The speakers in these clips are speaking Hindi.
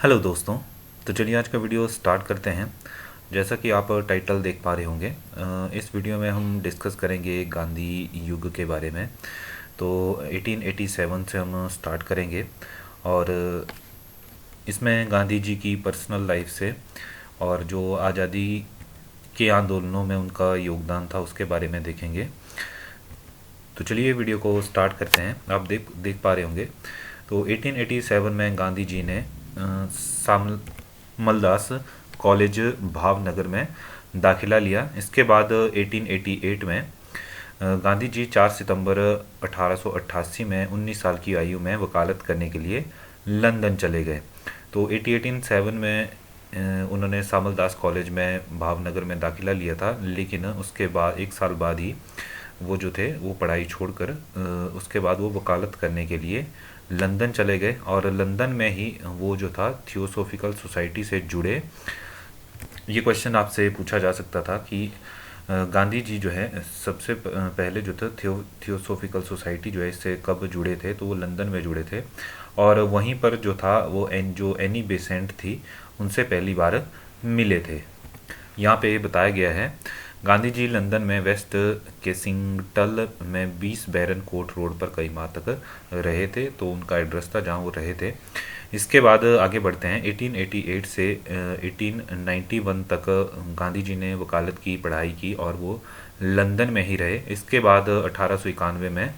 हेलो दोस्तों। तो चलिए आज का वीडियो स्टार्ट करते हैं। जैसा कि आप टाइटल देख पा रहे होंगे, इस वीडियो में हम डिस्कस करेंगे गांधी युग के बारे में। तो 1887 से हम स्टार्ट करेंगे और इसमें गांधी जी की पर्सनल लाइफ से और जो आज़ादी के आंदोलनों में उनका योगदान था उसके बारे में देखेंगे। तो चलिए वीडियो को स्टार्ट करते हैं। आप देख देख पा रहे होंगे। तो 1887 में गांधी जी ने सामलदास कॉलेज भावनगर में दाखिला लिया। इसके बाद 1888 में गांधी जी 4 सितंबर 1888 में 19 साल की आयु में वकालत करने के लिए लंदन चले गए। तो 1887 में उन्होंने सामलदास कॉलेज में भावनगर में दाखिला लिया था, लेकिन उसके बाद 1 साल बाद ही वो जो थे वो पढ़ाई छोड़कर उसके बाद वो वकालत करने के लिए लंदन चले गए और लंदन में ही वो जो था थियोसॉफिकल सोसाइटी से जुड़े। ये क्वेश्चन आपसे पूछा जा सकता था कि गांधी जी जो है सबसे पहले जो था थियोसॉफिकल सोसाइटी जो है इससे कब जुड़े थे। तो वो लंदन में जुड़े थे और वहीं पर जो था वो जो एनी बेसेंट थी उनसे पहली बार मिले थे। यहाँ पे बताया गया है गांधी जी लंदन में वेस्ट केसिंगटन में 20 बैरन कोट रोड पर कई माह तक रहे थे। तो उनका एड्रेस था जहाँ वो रहे थे। इसके बाद आगे बढ़ते हैं। 1888 से 1891 तक गांधी जी ने वकालत की पढ़ाई की और वो लंदन में ही रहे। इसके बाद 1891 में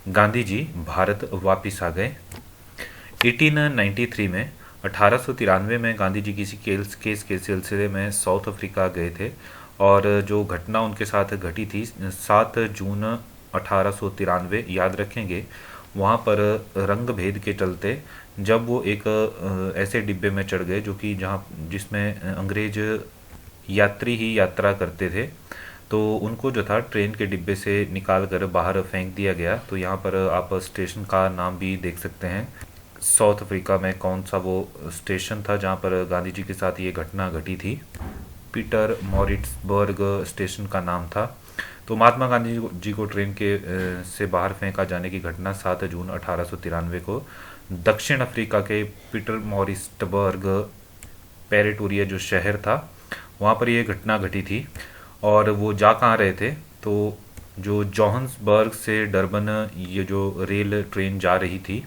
गांधी जी भारत वापस आ गए। 1893 में 1893 में गांधी जी किसी केस के सिलसिले में साउथ अफ्रीका गए थे और जो घटना उनके साथ घटी थी 7 जून 1893, याद रखेंगे। वहाँ पर रंग भेद के चलते जब वो एक ऐसे डिब्बे में चढ़ गए जो कि जिसमें अंग्रेज यात्री ही यात्रा करते थे, तो उनको जो था ट्रेन के डिब्बे से निकाल कर बाहर फेंक दिया गया। तो यहाँ पर आप स्टेशन का नाम भी देख सकते हैं। साउथ अफ्रीका में कौन सा वो स्टेशन था जहाँ पर गांधी जी के साथ ये घटना घटी थी। पीटर मॉरिट्सबर्ग स्टेशन का नाम था। तो महात्मा गांधी जी को ट्रेन के से बाहर फेंका जाने की घटना 7 जून 1893 को दक्षिण अफ्रीका के पीटर मॉरिट्सबर्ग पेरेटोरिया जो शहर था वहाँ पर ये घटना घटी थी। और वो जा कहाँ रहे थे, तो जो जोहान्सबर्ग से डरबन ये जो रेल ट्रेन जा रही थी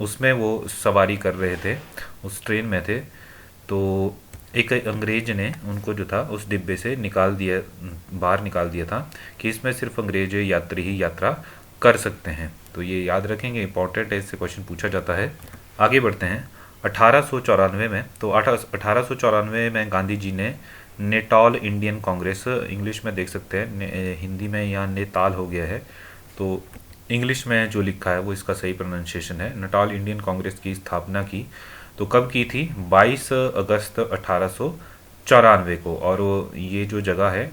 उसमें वो सवारी कर रहे थे, उस ट्रेन में थे। तो एक अंग्रेज ने उनको जो था उस डिब्बे से बाहर निकाल दिया था कि इसमें सिर्फ अंग्रेज यात्री ही यात्रा कर सकते हैं। तो ये याद रखेंगे, इंपॉर्टेंट है, इससे क्वेश्चन पूछा जाता है। आगे बढ़ते हैं 1894 में। तो 1894 में गांधी जी ने नेटाल इंडियन कांग्रेस, इंग्लिश में देख सकते हैं, हिंदी में यहाँ नेताल हो गया है, तो इंग्लिश में जो लिखा है वो इसका सही प्रोनाउंसिएशन है, नेटाल इंडियन कांग्रेस की स्थापना की। तो कब की थी? 22 अगस्त 1894 को। और ये जो जगह है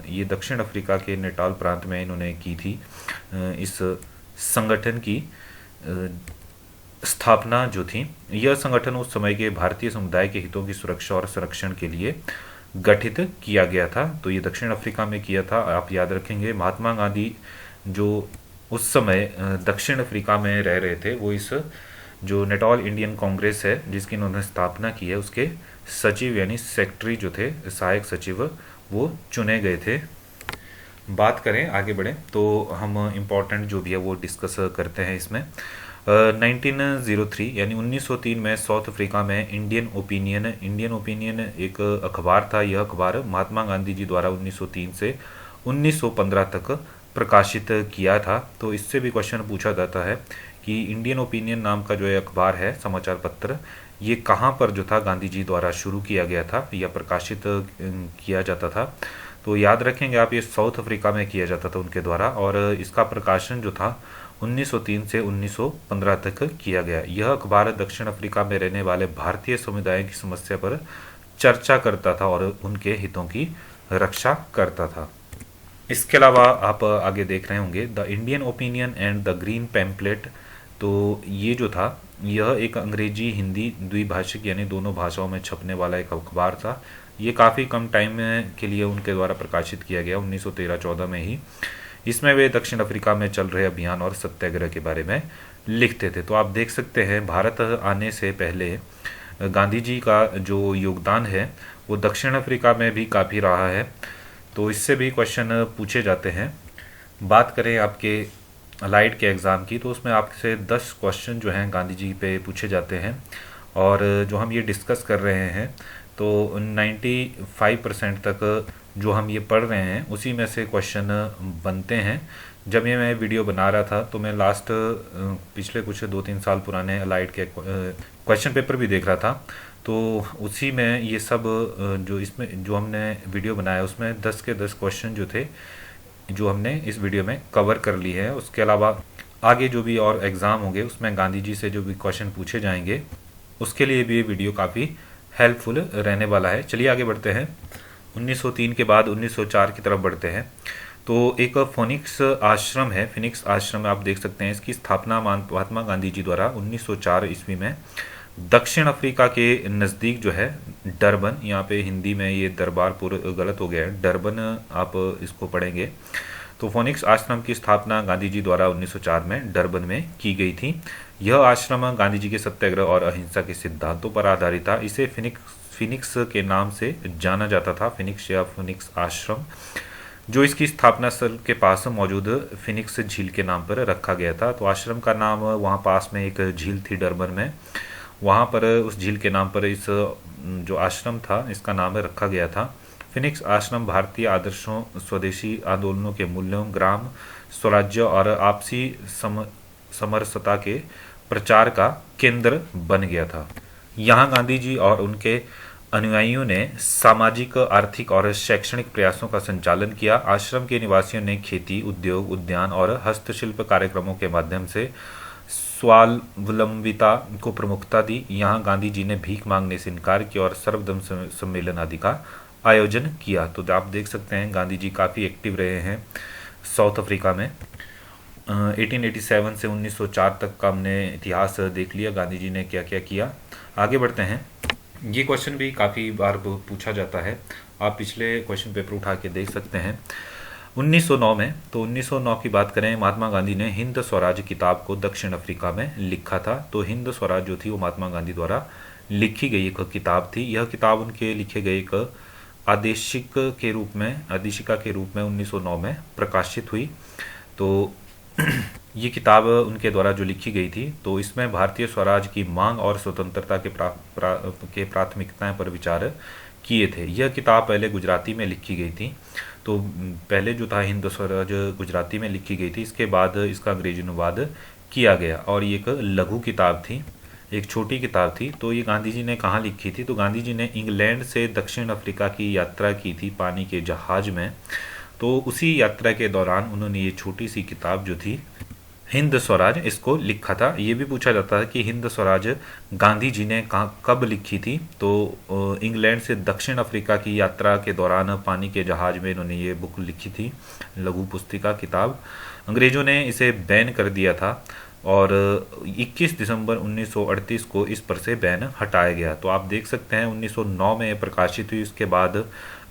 ये दक्षिण अफ्रीका के नेटाल प्रांत में इन्होंने की थी। इस संगठन की स्थापना जो थी, यह संगठन उस समय के भारतीय समुदाय के हितों की सुरक्षा और संरक्षण के लिए गठित किया गया था। तो ये दक्षिण अफ्रीका में किया था, आप याद रखेंगे। महात्मा गांधी जो उस समय दक्षिण अफ्रीका में रह रहे थे, वो इस जो नेटाल इंडियन कांग्रेस है जिसकी इन्होंने स्थापना की है उसके सचिव यानी सेक्रेटरी जो थे, सहायक सचिव, वो चुने गए थे। बात करें आगे बढ़े तो हम इम्पोर्टेंट जो भी है वो डिस्कस करते हैं इसमें। 1903 यानी 1903 में साउथ अफ्रीका में इंडियन ओपिनियन एक अखबार था। यह अखबार महात्मा गांधी जी द्वारा 1903 से 1915 तक प्रकाशित किया था। तो इससे भी क्वेश्चन पूछा जाता है कि इंडियन ओपिनियन नाम का जो है अखबार है, समाचार पत्र, ये कहाँ पर जो था गांधी जी द्वारा शुरू किया गया था या प्रकाशित किया जाता था। तो याद रखेंगे आप, ये साउथ अफ्रीका में किया जाता था उनके द्वारा और इसका प्रकाशन जो था 1903 से 1915 तक किया गया। यह अखबार दक्षिण अफ्रीका में रहने वाले भारतीय समुदाय की समस्या पर चर्चा करता था और उनके हितों की रक्षा करता था। इसके अलावा आप आगे देख रहे होंगे the Indian opinion and the green pamphlet. तो ये जो था यह एक अंग्रेजी हिंदी द्विभाषिक यानी दोनों भाषाओं में छपने वाला एक अखबार था। ये काफ़ी कम टाइम के लिए उनके द्वारा प्रकाशित किया गया 1913-14 में ही। इसमें वे दक्षिण अफ्रीका में चल रहे अभियान और सत्याग्रह के बारे में लिखते थे। तो आप देख सकते हैं भारत आने से पहले गांधी जी का जो योगदान है वो दक्षिण अफ्रीका में भी काफ़ी रहा है, तो इससे भी क्वेश्चन पूछे जाते हैं। बात करें आपके अलाइड के एग्ज़ाम की, तो उसमें आपसे 10 क्वेश्चन जो हैं गांधी जी पे पूछे जाते हैं, और जो हम ये डिस्कस कर रहे हैं तो 95% तक जो हम ये पढ़ रहे हैं उसी में से क्वेश्चन बनते हैं। जब ये मैं वीडियो बना रहा था तो मैं लास्ट पिछले कुछ 2-3 साल पुराने अलाइड के क्वेश्चन पेपर भी देख रहा था, तो उसी में ये सब जो इसमें जो हमने वीडियो बनाया उसमें 10 के 10 क्वेश्चन जो थे जो हमने इस वीडियो में कवर कर ली है। उसके अलावा आगे जो भी और एग्ज़ाम होंगे उसमें गांधी जी से जो भी क्वेश्चन पूछे जाएंगे उसके लिए भी ये वीडियो काफ़ी हेल्पफुल रहने वाला है। चलिए आगे बढ़ते हैं। 1903 के बाद 1904 की तरफ बढ़ते हैं। तो एक फोनिक्स आश्रम है, फिनिक्स आश्रम आप देख सकते हैं, इसकी स्थापना महात्मा गांधी जी द्वारा 1904 ईस्वी में दक्षिण अफ्रीका के नज़दीक जो है डरबन, यहाँ पे हिंदी में ये दरबारपुर गलत हो गया है, डरबन आप इसको पढ़ेंगे। तो फोनिक्स आश्रम की स्थापना गांधी जी द्वारा 1904 में डरबन में की गई थी। यह आश्रम गांधी जी के सत्याग्रह और अहिंसा के सिद्धांतों पर आधारित था। इसे फिनिक्स के नाम से जाना जाता था, फिनिक्स या फिनिक्स आश्रम, जो इसकी स्थापना स्थल के पास मौजूद फिनिक्स झील के नाम पर रखा गया था। तो आश्रम का नाम, वहाँ पास में एक झील थी डरबन में, वहाँ पर उस झील के नाम पर इस जो आश्रम था इसका नाम रखा गया था। फिनिक्स आश्रम भारतीय आदर्शों, स्वदेशी आंदोलनों के मूल्यों, ग्राम स्वराज्य और आपसी समरसता के प्रचार का केंद्र बन गया था। यहाँ गांधी जी और उनके अनुयायियों ने सामाजिक, आर्थिक और शैक्षणिक प्रयासों का संचालन किया। आश्रम के निवासियों ने खेती, उद्योग, उद्यान और हस्तशिल्प कार्यक्रमों के माध्यम से स्वावलंबिता को प्रमुखता दी। यहाँ गांधी जी ने भीख मांगने से इनकार किया और सर्वधर्म सम्मेलन आदि का आयोजन किया। तो आप देख सकते हैं गांधी जी काफ़ी एक्टिव रहे हैं साउथ अफ्रीका में। 1887 से 1904 तक का हमने इतिहास देख लिया, गांधी जी ने क्या क्या किया। आगे बढ़ते हैं। ये क्वेश्चन भी काफ़ी बार पूछा जाता है, आप पिछले क्वेश्चन पेपर उठा के देख सकते हैं। 1909 में, तो 1909 की बात करें, महात्मा गांधी ने हिंद स्वराज किताब को दक्षिण अफ्रीका में लिखा था। तो हिंद स्वराज जो थी वो महात्मा गांधी द्वारा लिखी गई एक किताब थी। यह किताब उनके लिखे गए एक आदेशिका के रूप में 1909 में प्रकाशित हुई। तो ये किताब उनके द्वारा जो लिखी गई थी, तो इसमें भारतीय स्वराज की मांग और स्वतंत्रता के प्राथमिकताएं पर विचार किए थे। यह किताब पहले गुजराती में लिखी गई थी। तो पहले जो था हिंद स्वराज गुजराती में लिखी गई थी, इसके बाद इसका अंग्रेजी अनुवाद किया गया, और ये एक लघु किताब थी, एक छोटी किताब थी। तो ये गांधी जी ने कहाँ लिखी थी? तो गांधी जी ने इंग्लैंड से दक्षिण अफ्रीका की यात्रा की थी पानी के जहाज में। तो उसी यात्रा के दौरान उन्होंने ये छोटी सी किताब जो थी हिंद स्वराज, इसको लिखा था। ये भी पूछा जाता है कि हिंद स्वराज गांधी जी ने कब लिखी थी? तो इंग्लैंड से दक्षिण अफ्रीका की यात्रा के दौरान पानी के जहाज में इन्होंने ये बुक लिखी थी, लघु पुस्तिका किताब। अंग्रेजों ने इसे बैन कर दिया था और 21 दिसंबर 1938 को इस पर से बैन हटाया गया। तो आप देख सकते हैं 1909 में प्रकाशित हुई, उसके बाद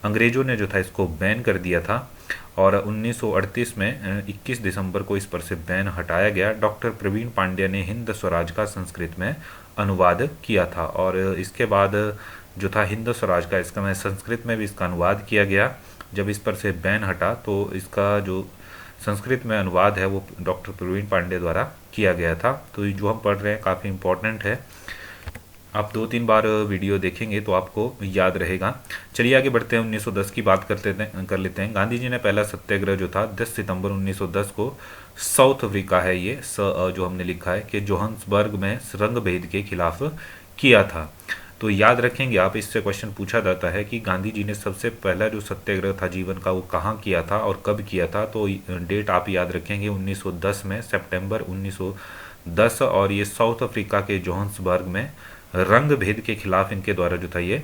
अंग्रेजों ने जो था इसको बैन कर दिया था, और 1938 में 21 दिसंबर को इस पर से बैन हटाया गया। डॉक्टर प्रवीण पांड्या ने हिंद स्वराज का संस्कृत में अनुवाद किया था, और इसके बाद जो था हिंद स्वराज का, इसका मैं संस्कृत में भी इसका अनुवाद किया गया। जब इस पर से बैन हटा तो इसका जो संस्कृत में अनुवाद है वो डॉक्टर प्रवीण पांडे द्वारा किया गया था। तो जो हम पढ़ रहे हैं काफ़ी इम्पोर्टेंट है, आप 2-3 बार वीडियो देखेंगे तो आपको याद रहेगा। चलिए आगे बढ़ते हैं। 1910 की बात कर लेते हैं। गांधी जी ने पहला सत्याग्रह जो था 10 सितंबर 1910 को साउथ अफ्रीका है, ये जो हमने लिखा है कि जोहान्सबर्ग में रंग भेद के खिलाफ किया था। तो याद रखेंगे आप, इससे क्वेश्चन पूछा जाता है कि गांधी जी ने सबसे पहला जो सत्याग्रह था जीवन का वो कहाँ किया था और कब किया था? तो डेट आप याद रखेंगे 1910 में, सितंबर 1910, और ये साउथ अफ्रीका के जोहान्सबर्ग में रंग भेद के खिलाफ इनके द्वारा जो था ये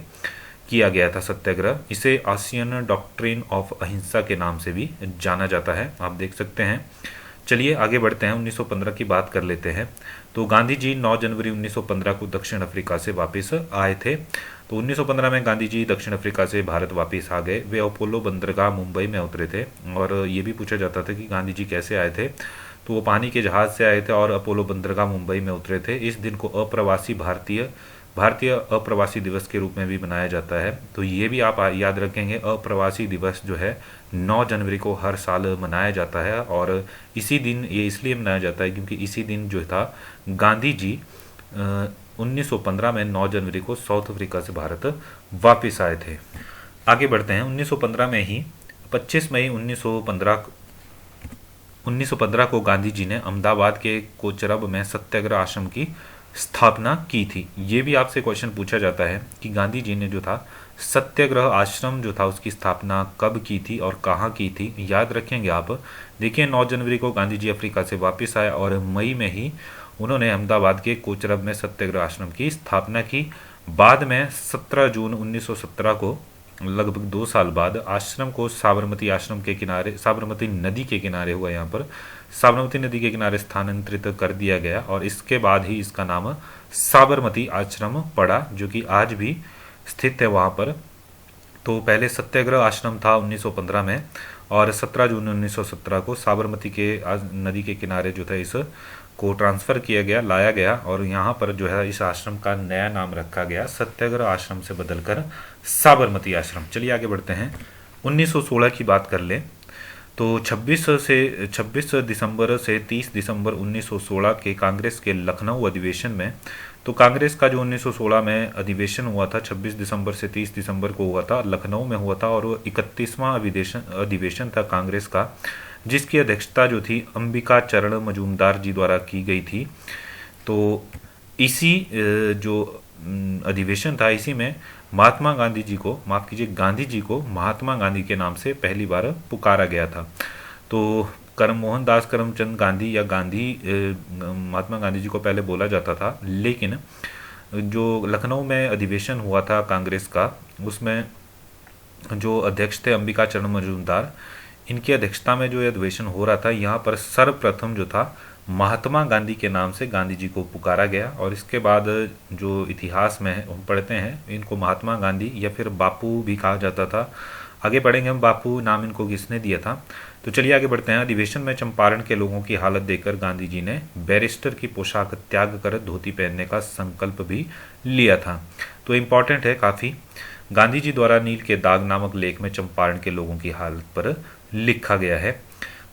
किया गया था सत्याग्रह। इसे आसियन डॉक्ट्रिन ऑफ अहिंसा के नाम से भी जाना जाता है, आप देख सकते हैं। चलिए आगे बढ़ते हैं। 1915 की बात कर लेते हैं। तो गांधी जी 9 जनवरी 1915 को दक्षिण अफ्रीका से वापस आए थे। तो 1915 में गांधी जी दक्षिण अफ्रीका से भारत वापस आ गए। वे अपोलो बंदरगाह मुंबई में उतरे थे, और ये भी पूछा जाता था कि गांधी जी कैसे आए थे? तो वो पानी के जहाज से आए थे और अपोलो बंदरगाह मुंबई में उतरे थे। इस दिन को अप्रवासी भारतीय अप्रवासी दिवस के रूप में भी मनाया जाता है। तो ये भी आप याद रखेंगे, अप्रवासी दिवस जो है 9 जनवरी को हर साल मनाया जाता है। और इसी दिन ये इसलिए मनाया जाता है क्योंकि इसी दिन जो था गांधी जी 1915 में 9 जनवरी को साउथ अफ्रीका से भारत वापस आए थे। आगे बढ़ते हैं। 1915 में ही 25 मई 1915 को गांधी जी ने अहमदाबाद के कोचरब में सत्याग्रह आश्रम की स्थापना की थी। ये भी आपसे क्वेश्चन पूछा जाता है कि गांधी जी ने जो था सत्याग्रह आश्रम जो था उसकी स्थापना कब की थी और कहाँ की थी, याद रखेंगे आप। देखिए 9 जनवरी को गांधी जी अफ्रीका से वापस आए और मई में ही उन्होंने अहमदाबाद के कोचरब में सत्याग्रह आश्रम की स्थापना की। बाद में 17 जून 1917 को, लगभग 2 साल बाद, आश्रम को साबरमती आश्रम के किनारे, साबरमती नदी के किनारे हुआ, यहाँ पर साबरमती नदी के किनारे स्थानांतरित कर दिया गया और इसके बाद ही इसका नाम साबरमती आश्रम पड़ा, जो कि आज भी स्थित है वहाँ पर। तो पहले सत्याग्रह आश्रम था 1915 में और 17 जून 1917 को साबरमती के नदी के किनारे जो था इस को ट्रांसफ़र किया गया, लाया गया और यहाँ पर जो है इस आश्रम का नया नाम रखा गया, सत्याग्रह आश्रम से बदलकर साबरमती आश्रम। चलिए आगे बढ़ते हैं। 1916 की बात कर लें तो 26 दिसंबर से 30 दिसंबर 1916 के कांग्रेस के लखनऊ अधिवेशन में, तो कांग्रेस का जो 1916 में अधिवेशन हुआ था 26 दिसंबर से 30 दिसंबर को हुआ था, लखनऊ में हुआ था और वो 31वां अधिवेशन था कांग्रेस का, जिसकी अध्यक्षता जो थी अंबिका चरण मजूमदार जी द्वारा की गई थी। तो इसी जो अधिवेशन था, इसी में महात्मा गांधी जी को, माफ कीजिए, गांधी जी को महात्मा गांधी के नाम से पहली बार पुकारा गया था। तो मोहनदास करमचंद गांधी या गांधी, महात्मा गांधी जी को पहले बोला जाता था, लेकिन जो लखनऊ में अधिवेशन हुआ था कांग्रेस का, उसमें जो अध्यक्ष थे अंबिका चरण मजूमदार, इनकी अध्यक्षता में जो अधिवेशन हो रहा था, यहाँ पर सर्वप्रथम जो था महात्मा गांधी के नाम से गांधी जी को पुकारा गया और इसके बाद जो इतिहास में हम पढ़ते हैं, इनको महात्मा गांधी या फिर बापू भी कहा जाता था। आगे पढ़ेंगे हम बापू नाम इनको किसने दिया था। तो चलिए आगे बढ़ते हैं। अधिवेशन में चंपारण के लोगों की हालत देखकर गांधी जी ने बैरिस्टर की पोशाक त्याग कर धोती पहनने का संकल्प भी लिया था। तो इम्पॉर्टेंट है काफ़ी। गांधी जी द्वारा नील के दाग नामक लेख में चंपारण के लोगों की हालत पर लिखा गया है।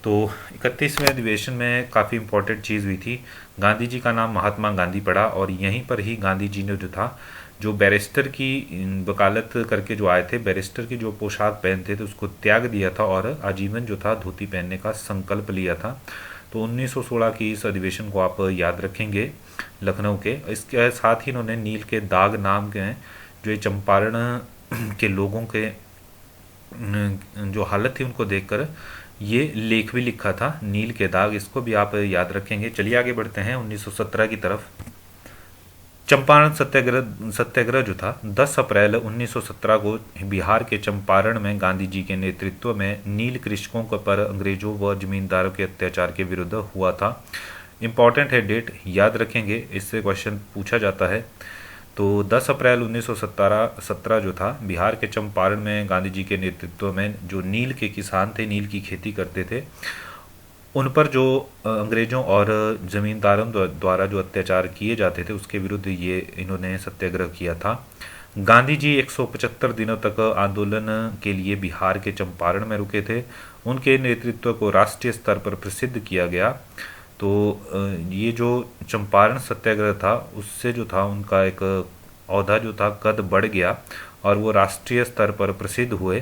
तो 31वें अधिवेशन में काफ़ी इम्पोर्टेंट चीज़ हुई थी, गांधी जी का नाम महात्मा गांधी पड़ा और यहीं पर ही गांधी जी ने जो था, जो बैरिस्टर की वकालत करके जो आए थे, बैरिस्टर की जो पोशाक पहनते थे उसको त्याग दिया था और आजीवन जो था धोती पहनने का संकल्प लिया था। तो 1916 की इस अधिवेशन को आप याद रखेंगे लखनऊ के। इसके साथ ही इन्होंने नील के दाग नाम के जो ये चंपारण के लोगों के जो हालत थी उनको देखकर ये लेख भी लिखा था, नील के दाग, इसको भी आप याद रखेंगे। चलिए आगे बढ़ते हैं 1917 की तरफ। चंपारण सत्याग्रह जो था 10 अप्रैल 1917 को बिहार के चंपारण में गांधी जी के नेतृत्व में नील कृषकों पर अंग्रेजों व जमींदारों के अत्याचार के विरुद्ध हुआ था। इम्पॉर्टेंट है डेट, याद रखेंगे, इससे क्वेश्चन पूछा जाता है। तो 10 अप्रैल 1917 जो था बिहार के चंपारण में गांधी जी के नेतृत्व में जो नील के किसान थे, नील की खेती करते थे, उन पर जो अंग्रेजों और जमींदारों द्वारा जो अत्याचार किए जाते थे उसके विरुद्ध ये इन्होंने सत्याग्रह किया था। गांधी जी 175 दिनों तक आंदोलन के लिए बिहार के चंपारण में रुके थे। उनके नेतृत्व को राष्ट्रीय स्तर पर प्रसिद्ध किया गया। तो ये जो चंपारण सत्याग्रह था उससे जो था उनका एक ओहदा जो था, कद बढ़ गया और वो राष्ट्रीय स्तर पर प्रसिद्ध हुए।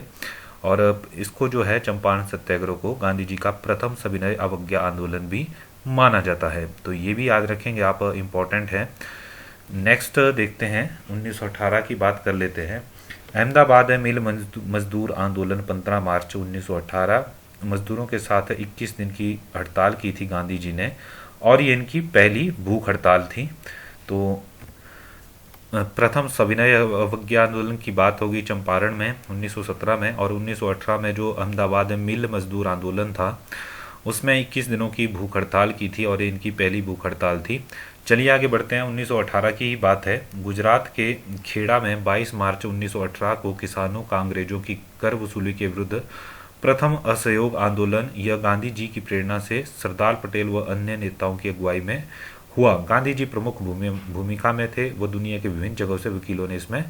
और इसको जो है चंपारण सत्याग्रह को गांधी जी का प्रथम सविनय अवज्ञा आंदोलन भी माना जाता है। तो ये भी याद रखेंगे आप, इम्पोर्टेंट है। नेक्स्ट देखते हैं 1918 की बात कर लेते हैं। अहमदाबाद मिल मजदूर आंदोलन 15 मार्च 1918 मजदूरों के साथ 21 दिन की हड़ताल की थी गांधी जी ने और ये इनकी पहली भूख हड़ताल थी। तो प्रथम सविनय अवज्ञा आंदोलन की बात होगी चंपारण में 1917 में, और 1918 में जो अहमदाबाद मिल मजदूर आंदोलन था उसमें 21 दिनों की भूख हड़ताल की थी और इनकी पहली भूख हड़ताल थी। चलिए आगे बढ़ते हैं। 1918 की ही बात है। गुजरात के खेड़ा में 22 मार्च 1918 को किसानों का अंग्रेजों की कर वसूली के विरुद्ध प्रथम असहयोग आंदोलन, यह गांधी जी की प्रेरणा से सरदार पटेल व अन्य नेताओं की अगुवाई में हुआ। गांधी जी प्रमुख भूमिका में थे, वो दुनिया के विभिन्न जगहों से वकीलों ने इसमें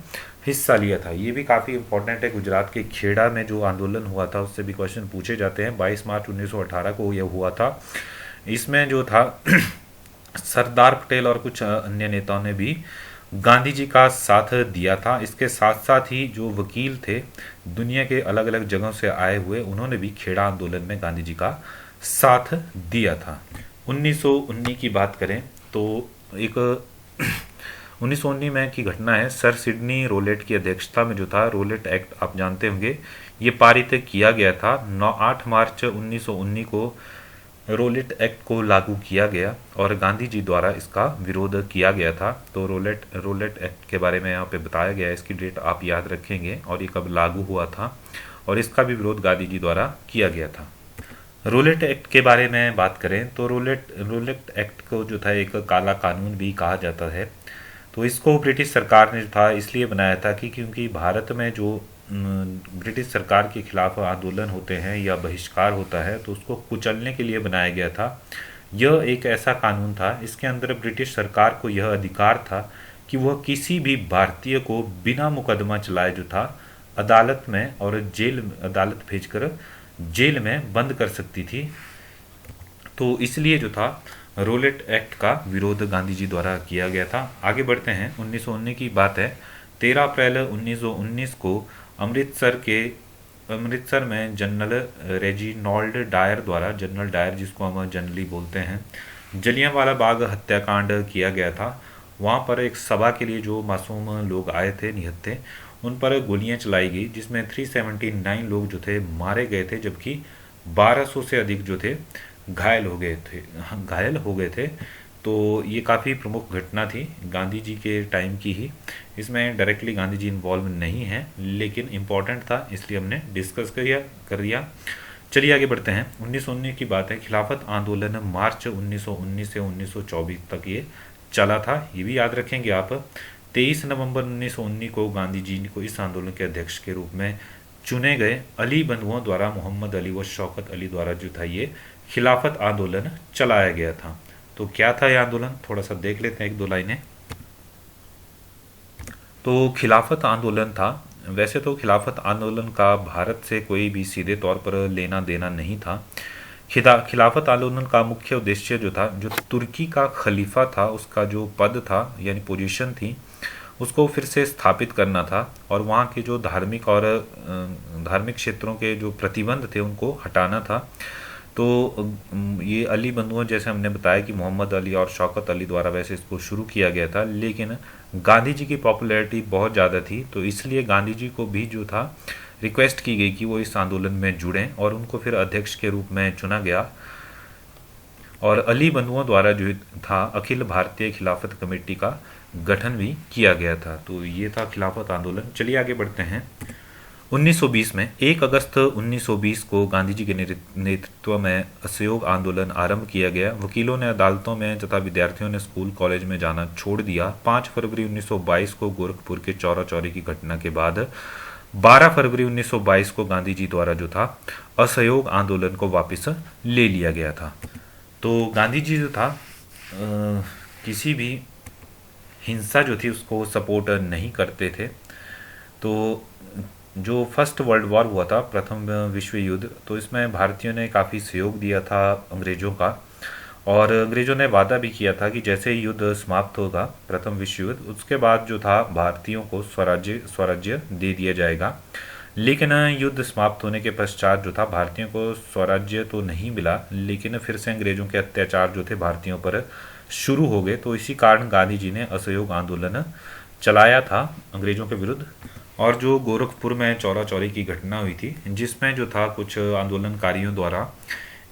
हिस्सा लिया था। ये भी काफ़ी इंपॉर्टेंट है। गुजरात के खेड़ा में जो आंदोलन हुआ था उससे भी क्वेश्चन पूछे जाते हैं। 22 मार्च 1918 को यह हुआ था। इसमें जो था सरदार पटेल और कुछ अन्य नेताओं ने भी गांधी जी का साथ दिया था। इसके साथ साथ ही जो वकील थे दुनिया के अलग अलग जगहों से आए हुए, उन्होंने भी खेड़ा आंदोलन में गांधी जी का साथ दिया था। 1919 की बात करें तो एक 1919 में की घटना है। सर सिडनी रोलेट की अध्यक्षता में जो था रोलेट एक्ट, आप जानते होंगे, ये पारित किया गया था। 8 मार्च 1919 को रोलेट एक्ट को लागू किया गया और गांधी जी द्वारा इसका विरोध किया गया था। तो रोलेट एक्ट के बारे में यहाँ पे बताया गया है, इसकी डेट आप याद रखेंगे और ये कब लागू हुआ था, और इसका भी विरोध गांधी जी द्वारा किया गया था। रोलेट एक्ट के बारे में बात करें तो रोलेट एक्ट को जो था एक काला कानून भी कहा जाता है। तो इसको ब्रिटिश सरकार ने जो था इसलिए बनाया था कि क्योंकि भारत में जो ब्रिटिश सरकार के खिलाफ आंदोलन होते हैं या बहिष्कार होता है तो उसको कुचलने के लिए बनाया गया था। यह एक ऐसा कानून था, इसके अंदर ब्रिटिश सरकार को यह अधिकार था कि वह किसी भी भारतीय को बिना मुकदमा चलाए जो था अदालत में और अदालत भेजकर जेल में बंद कर सकती थी। तो इसलिए जो था रोलेट एक्ट का विरोध गांधी जी द्वारा किया गया था। आगे बढ़ते हैं। 1919 की बात है। 13 अप्रैल 1919 को अमृतसर में जनरल रेजिनॉल्ड डायर द्वारा, जनरल डायर जिसको हम जनरली बोलते हैं, जलियांवाला बाग हत्याकांड किया गया था। वहाँ पर एक सभा के लिए जो मासूम लोग आए थे, निहत्थे, उन पर गोलियां चलाई गई जिसमें 379 लोग जो थे मारे गए थे, जबकि 1200 से अधिक जो थे घायल हो गए थे। तो ये काफ़ी प्रमुख घटना थी गांधी जी के टाइम की ही। इसमें डायरेक्टली गांधी जी इन्वॉल्व नहीं है, लेकिन इम्पॉर्टेंट था इसलिए हमने डिस्कस कर दिया। चलिए आगे बढ़ते हैं। 1919 की बात है। खिलाफत आंदोलन मार्च 1919 से 1924 तक ये चला था, ये भी याद रखेंगे आप। 23 नवंबर 1919 को गांधी जी को इस आंदोलन के अध्यक्ष के रूप में चुने गए। अली बंधुओं द्वारा, मोहम्मद अली व शौकत अली द्वारा जो था ये खिलाफत आंदोलन चलाया गया था। तो क्या था यह आंदोलन, थोड़ा सा देख लेते हैं, एक दो लाइनें। तो खिलाफत आंदोलन था, वैसे तो खिलाफत आंदोलन का भारत से कोई भी सीधे तौर पर लेना देना नहीं था। खिलाफत आंदोलन का मुख्य उद्देश्य जो था, जो तुर्की का खलीफा था उसका जो पद था यानी पोजीशन थी, उसको फिर से स्थापित करना था और वहाँ के जो धार्मिक क्षेत्रों के जो प्रतिबंध थे उनको हटाना था। तो ये अली बंधुओं, जैसे हमने बताया कि मोहम्मद अली और शौकत अली द्वारा वैसे इसको शुरू किया गया था, लेकिन गांधी जी की पॉपुलैरिटी बहुत ज़्यादा थी, तो इसलिए गांधी जी को भी जो था रिक्वेस्ट की गई कि वो इस आंदोलन में जुड़ें और उनको फिर अध्यक्ष के रूप में चुना गया। और अली बंधुओं द्वारा जो था अखिल भारतीय खिलाफत कमेटी का गठन भी किया गया था। तो ये था खिलाफत आंदोलन। चलिए आगे बढ़ते हैं। 1920 में 1 अगस्त 1920 को गांधी जी के नेतृत्व में असहयोग आंदोलन आरंभ किया गया। वकीलों ने अदालतों में तथा विद्यार्थियों ने स्कूल कॉलेज में जाना छोड़ दिया। 5 फरवरी 1922 को गोरखपुर के चौरा चौरी की घटना के बाद 12 फरवरी 1922 को गांधी जी द्वारा जो था असहयोग आंदोलन को वापस ले लिया गया था। तो गांधी जी जो था किसी भी हिंसा जो थी उसको सपोर्ट नहीं करते थे। तो जो फर्स्ट वर्ल्ड वॉर हुआ था, प्रथम विश्व युद्ध, तो इसमें भारतीयों ने काफ़ी सहयोग दिया था अंग्रेज़ों का, और अंग्रेज़ों ने वादा भी किया था कि जैसे ही युद्ध समाप्त होगा, प्रथम विश्व युद्ध, उसके बाद जो था भारतीयों को स्वराज्य दे दिया जाएगा। लेकिन युद्ध समाप्त होने के पश्चात जो था भारतीयों को स्वराज्य तो नहीं मिला, लेकिन फिर से अंग्रेज़ों के अत्याचार जो थे भारतीयों पर शुरू हो गए। तो इसी कारण गांधी जी ने असहयोग आंदोलन चलाया था अंग्रेज़ों के विरुद्ध। और जो गोरखपुर में चौरा चौरी की घटना हुई थी, जिसमें जो था कुछ आंदोलनकारियों द्वारा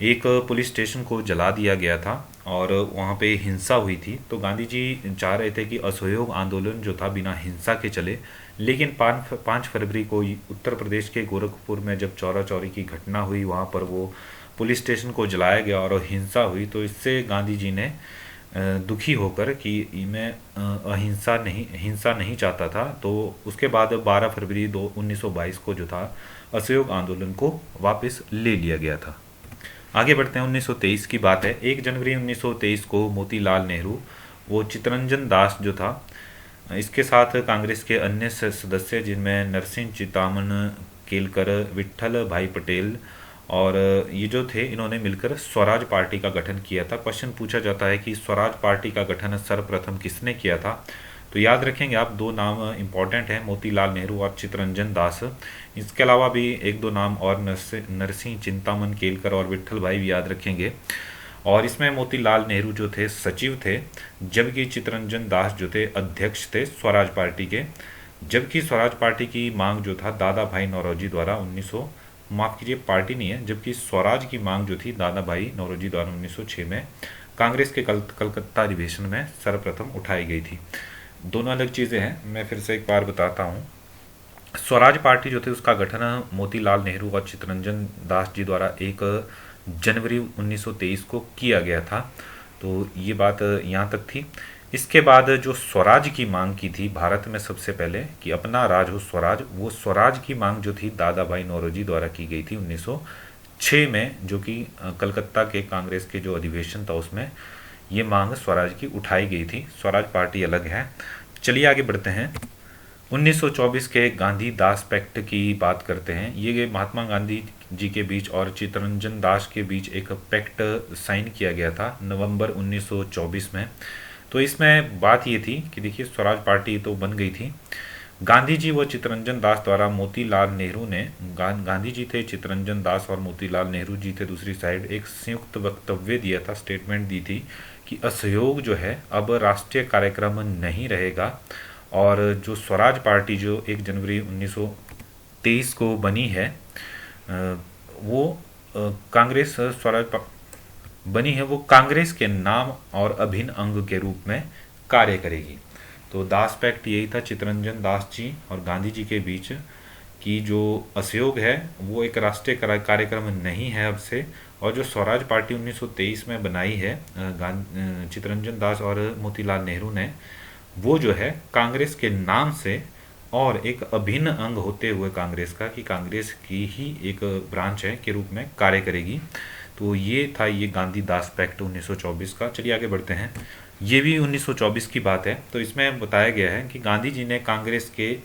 एक पुलिस स्टेशन को जला दिया गया था और वहाँ पे हिंसा हुई थी। तो गांधी जी चाह रहे थे कि असहयोग आंदोलन जो था बिना हिंसा के चले, लेकिन 5 फरवरी को उत्तर प्रदेश के गोरखपुर में जब चौरा चौरी की घटना हुई, वहाँ पर वो पुलिस स्टेशन को जलाया गया और हिंसा हुई। तो इससे गांधी जी ने दुखी होकर कि मैं हिंसा नहीं चाहता था, तो उसके बाद 12 फरवरी 1922 को जो था असहयोग आंदोलन को वापस ले लिया गया था। आगे बढ़ते हैं। 1923 की बात है। 1 जनवरी 1923 को मोतीलाल नेहरू, वो चित्तरंजन दास जो था, इसके साथ कांग्रेस के अन्य सदस्य जिनमें नरसिंह चितामन केलकर, विट्ठल भाई पटेल और ये जो थे, इन्होंने मिलकर स्वराज पार्टी का गठन किया था। क्वेश्चन पूछा जाता है कि स्वराज पार्टी का गठन सर्वप्रथम किसने किया था? तो याद रखेंगे आप, दो नाम इंपॉर्टेंट हैं, मोतीलाल नेहरू और चित्तरंजन दास। इसके अलावा भी एक दो नाम और नरसिंह चिंतामन केलकर और विट्ठल भाई भी याद रखेंगे। और इसमें मोतीलाल नेहरू जो थे सचिव थे, जबकि चित्तरंजन दास जो थे अध्यक्ष थे स्वराज पार्टी के। जबकि स्वराज पार्टी की मांग जो था दादा भाई नौरोजी द्वारा 1900, माफ कीजिए पार्टी नहीं है, जबकि स्वराज की मांग जो थी दादा भाई नौरोजी द्वारा 1906 में कांग्रेस के कलकत्ता अधिवेशन में सर्वप्रथम उठाई गई थी। दोनों अलग चीज़ें हैं, मैं फिर से एक बार बताता हूँ। स्वराज पार्टी जो थी उसका गठन मोतीलाल नेहरू और चित्तरंजन दास जी द्वारा 1 जनवरी 1923 को किया गया था। तो ये बात यहाँ तक थी। इसके बाद जो स्वराज की मांग की थी भारत में सबसे पहले कि अपना राज हो स्वराज, वो स्वराज की मांग जो थी दादा भाई नौरोजी द्वारा की गई थी 1906 में, जो कि कलकत्ता के कांग्रेस के जो अधिवेशन था उसमें ये मांग स्वराज की उठाई गई थी। स्वराज पार्टी अलग है। चलिए आगे बढ़ते हैं। 1924 के गांधी दास पैक्ट की बात करते हैं। ये महात्मा गांधी जी के बीच और चित्तरंजन दास के बीच एक पैक्ट साइन किया गया था नवंबर 1924 में। तो इसमें बात ये थी कि देखिए, स्वराज पार्टी तो बन गई थी। गांधी जी व चित्तरंजन दास द्वारा मोतीलाल नेहरू ने, गांधी जी थे, चित्तरंजन दास और मोतीलाल नेहरू जी थे दूसरी साइड, एक संयुक्त वक्तव्य दिया था, स्टेटमेंट दी थी कि असहयोग जो है अब राष्ट्रीय कार्यक्रम नहीं रहेगा। और जो स्वराज पार्टी जो 1 जनवरी 1923 को बनी है, वो कांग्रेस स्वराज बनी है, वो कांग्रेस के नाम और अभिन्न अंग के रूप में कार्य करेगी। तो दास पैक्ट यही था चित्तरंजन दास जी और गांधी जी के बीच कि जो असहयोग है वो एक राष्ट्रीय कार्यक्रम नहीं है अब से। और जो स्वराज पार्टी 1923 में बनाई है चित्तरंजन दास और मोतीलाल नेहरू ने, वो जो है कांग्रेस के नाम से और एक अभिन्न अंग होते हुए कांग्रेस का, कि कांग्रेस की ही एक ब्रांच है के रूप में कार्य करेगी। तो ये था ये गांधी दास पैक्ट 1924 का। चलिए आगे बढ़ते हैं। ये भी 1924 की बात है। तो इसमें बताया गया है कि गांधी जी ने कांग्रेस के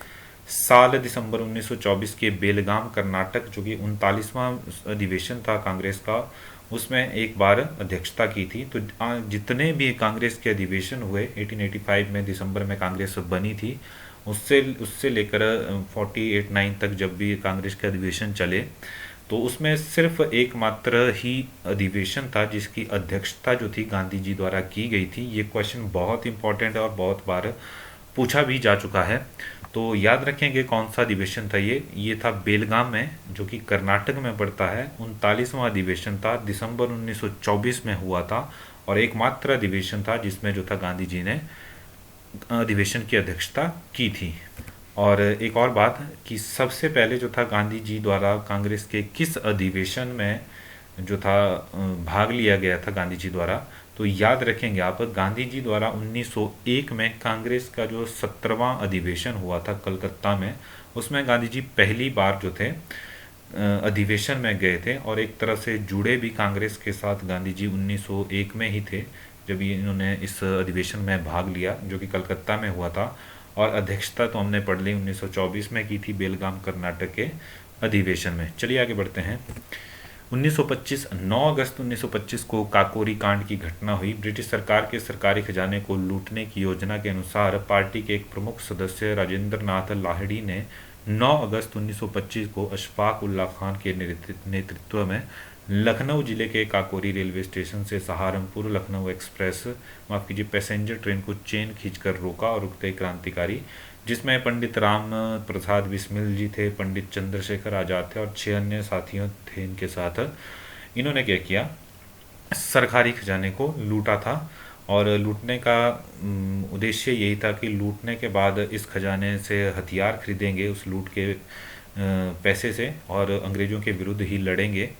साल दिसंबर 1924 के बेलगाम कर्नाटक, जो कि 39वां अधिवेशन था कांग्रेस का, उसमें एक बार अध्यक्षता की थी। तो जितने भी कांग्रेस के अधिवेशन हुए 1885 में दिसंबर में कांग्रेस बनी थी, उससे लेकर 48-9 तक जब भी कांग्रेस के अधिवेशन चले, तो उसमें सिर्फ एकमात्र ही अधिवेशन था जिसकी अध्यक्षता जो थी गांधी जी द्वारा की गई थी। ये क्वेश्चन बहुत इंपॉर्टेंट है और बहुत बार पूछा भी जा चुका है। तो याद रखेंगे कौन सा अधिवेशन था ये था बेलगाम में, जो कि कर्नाटक में पड़ता है। 39वां अधिवेशन था, दिसंबर 1924 में हुआ था और एकमात्र अधिवेशन था जिसमें जो था गांधी जी ने अधिवेशन की अध्यक्षता की थी। और एक और बात कि सबसे पहले जो था गांधी जी द्वारा कांग्रेस के किस अधिवेशन में जो था भाग लिया गया था गांधी जी द्वारा, तो याद रखेंगे आप, गांधी जी द्वारा 1901 में कांग्रेस का जो 17वां अधिवेशन हुआ था कलकत्ता में, उसमें गांधी जी पहली बार जो थे अधिवेशन में गए थे और एक तरह से जुड़े भी कांग्रेस के साथ। गांधी जी 1901 में ही थे जब इन्होंने इस अधिवेशन में भाग लिया जो कि कलकत्ता में हुआ था। और अध्यक्षता तो हमने पढ़ ली 1924 में की थी बेलगाम कर्नाटक के अधिवेशन में। चलिए आगे बढ़ते हैं। 1925 9 अगस्त 1925 को काकोरी कांड की घटना हुई। ब्रिटिश सरकार के सरकारी खजाने को लूटने की योजना के अनुसार पार्टी के एक प्रमुख सदस्य राजेंद्र नाथ लाहिड़ी ने 9 अगस्त 1925 को अशफाक उल्ला खान के नेतृत्व में लखनऊ जिले के काकोरी रेलवे स्टेशन से सहारनपुर लखनऊ एक्सप्रेस, माफ कीजिए पैसेंजर ट्रेन को चेन खींचकर रोका और रुकते क्रांतिकारी, जिसमें पंडित राम प्रसाद बिस्मिल जी थे, पंडित चंद्रशेखर आजाद थे और 6 अन्य साथियों थे इनके साथ। इन्होंने क्या किया, सरकारी खजाने को लूटा था। और लूटने का उद्देश्य यही था कि लूटने के बाद इस खजाने से हथियार खरीदेंगे उस लूट के पैसे से और अंग्रेज़ों के विरुद्ध ही लड़ेंगे।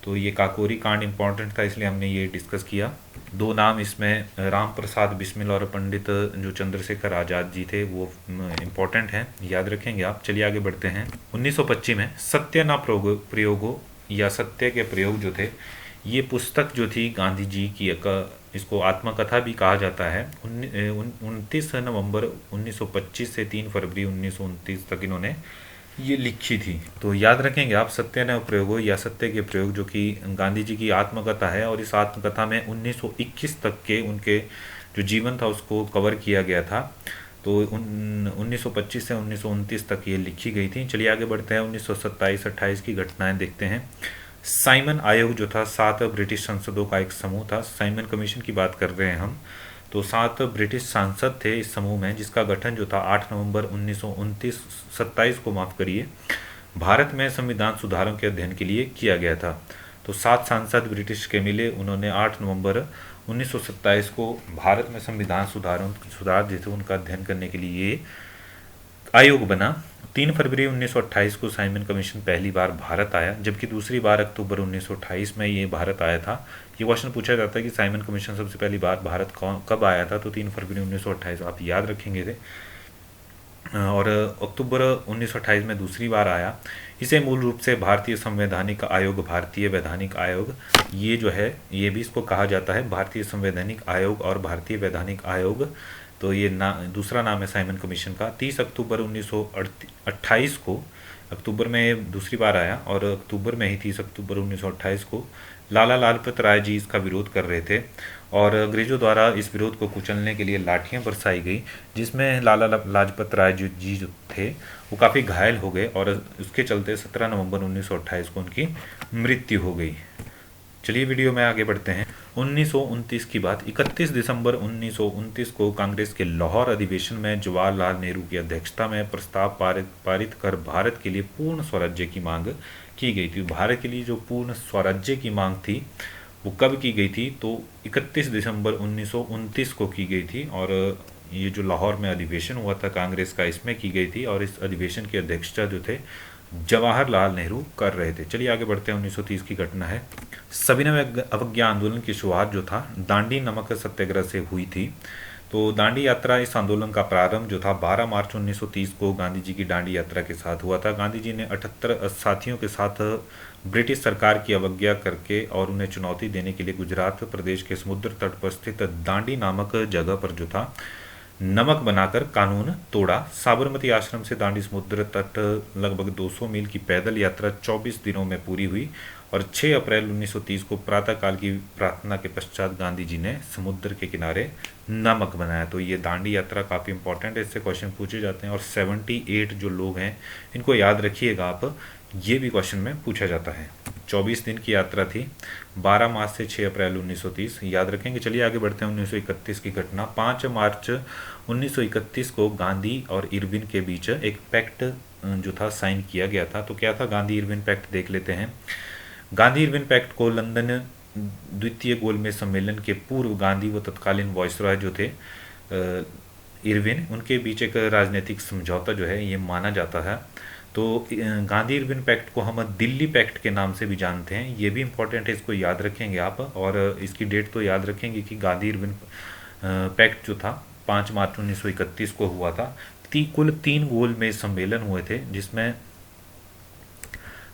तो ये काकोरी कांड इम्पॉर्टेंट था, इसलिए हमने ये डिस्कस किया। दो नाम इसमें राम प्रसाद बिस्मिल और पंडित जो चंद्रशेखर आज़ाद जी थे वो इम्पॉर्टेंट हैं, याद रखेंगे आप। चलिए आगे बढ़ते हैं। 1925 में सत्य न प्रयोगो या सत्य के प्रयोग जो थे, ये पुस्तक जो थी गांधी जी की इसको आत्मकथा भी कहा जाता है। 29 नवंबर 1925 से 3 फरवरी 1929 तक इन्होंने ये लिखी थी। तो याद रखेंगे आप, सत्य प्रयोगो या सत्य के प्रयोग, जो कि गांधी जी की आत्मकथा है, और इस आत्मकथा में 1921 तक के उनके जो जीवन था उसको कवर किया गया था। तो 1925 से 1929 तक ये लिखी गई थी। चलिए आगे बढ़ते हैं, 1927-28 की घटनाएं देखते हैं। साइमन आयोग जो था 7 ब्रिटिश सांसदों का एक समूह था। साइमन कमीशन की बात कर रहे हैं हम। तो 7 ब्रिटिश सांसद थे इस समूह में, जिसका गठन जो था 8 नवंबर 1929 27 को माफ करिए, भारत में संविधान सुधारों के अध्ययन के लिए किया गया था। तो 7 सांसद ब्रिटिश के मिले, उन्होंने 8 नवंबर 1927 को भारत में संविधान सुधार जैसे उनका अध्ययन करने के लिए आयोग बना। 3 फरवरी 1928 को साइमन कमीशन पहली बार भारत आया, जबकि दूसरी बार अक्टूबर 1928 में ये भारत आया था। ये क्वेश्चन पूछा जाता है कि साइमन कमीशन सबसे पहली बार भारत कब आया था, तो 3 फरवरी 1928 आप याद रखेंगे थे। और अक्टूबर 1928 में दूसरी बार आया। इसे मूल रूप से भारतीय संवैधानिक आयोग, भारतीय वैधानिक आयोग, ये जो है ये भी इसको कहा जाता है, भारतीय संवैधानिक आयोग और भारतीय वैधानिक आयोग। तो ये दूसरा नाम है साइमन कमीशन का। 30 अक्टूबर 1928 को, अक्टूबर में दूसरी बार आया, और अक्टूबर में ही 30 अक्टूबर 1928 को लाला लाजपत राय जी इसका विरोध कर रहे थे, और अंग्रेजों द्वारा इस विरोध को कुचलने के लिए लाठियां बरसाई गई, जिसमें लाला लाजपत राय जी जो थे वो काफ़ी घायल हो गए, और उसके चलते 17 नवंबर 1928 को उनकी मृत्यु हो गई। चलिए वीडियो में आगे बढ़ते हैं। 1929 की बात, 31 दिसंबर 1929 को कांग्रेस के लाहौर अधिवेशन में जवाहरलाल नेहरू की अध्यक्षता में प्रस्ताव पारित कर भारत के लिए पूर्ण स्वराज्य की मांग की गई थी। भारत के लिए जो पूर्ण स्वराज्य की मांग थी वो कब की गई थी, तो 31 दिसंबर 1929 को की गई थी, और ये जो लाहौर में अधिवेशन हुआ था कांग्रेस का, इसमें की गई थी, और इस अधिवेशन की अध्यक्षता जो थे जवाहरलाल नेहरू कर रहे थे। चलिए आगे बढ़ते हैं। 1930 की घटना है। सविनय अवज्ञा आंदोलन की शुरुआत जो था दांडी नमक सत्याग्रह से हुई थी। तो दांडी यात्रा, इस आंदोलन का प्रारंभ जो था 12 मार्च 1930 को गांधी जी की दांडी यात्रा के साथ हुआ था। गांधी जी ने 78 साथियों के साथ ब्रिटिश सरकार की अवज्ञा करके और उन्हें चुनौती देने के लिए गुजरात प्रदेश के समुद्र तट पर स्थित दांडी नामक जगह पर जो था नमक बनाकर कानून तोड़ा। साबरमती आश्रम से दांडी समुद्र तट लगभग 200 मील की पैदल यात्रा 24 दिनों में पूरी हुई, और 6 अप्रैल 1930 को प्रातःकाल की प्रार्थना के पश्चात गांधी जी ने समुद्र के किनारे नमक बनाया। तो ये दांडी यात्रा काफ़ी इंपॉर्टेंट है, इससे क्वेश्चन पूछे जाते हैं। और 78 जो लोग हैं इनको याद रखिएगा आप, ये भी क्वेश्चन में पूछा जाता है। 24 दिन की यात्रा थी, 12 मार्च से 6 अप्रैल 1930, याद रखेंगे। चलिए आगे बढ़ते हैं। 1931 की घटना, 5 मार्च 1931 को गांधी और इरविन के बीच एक पैक्ट जो था साइन किया गया था। तो क्या था गांधी इरविन पैक्ट, देख लेते हैं। गांधी इरविन पैक्ट को लंदन द्वितीय गोलमेज सम्मेलन के पूर्व गांधी व तत्कालीन वायसरॉय जो थे इरविन, उनके बीच एक राजनीतिक समझौता जो है ये माना जाता है। तो गांधी इरविन पैक्ट को हम दिल्ली पैक्ट के नाम से भी जानते हैं, ये भी इंपॉर्टेंट है, इसको याद रखेंगे आप। और इसकी डेट तो याद रखेंगे कि गांधी इरविन पैक्ट जो था 5 मार्च 1931 को हुआ था। कुल 3 गोलमेज सम्मेलन हुए थे, जिसमें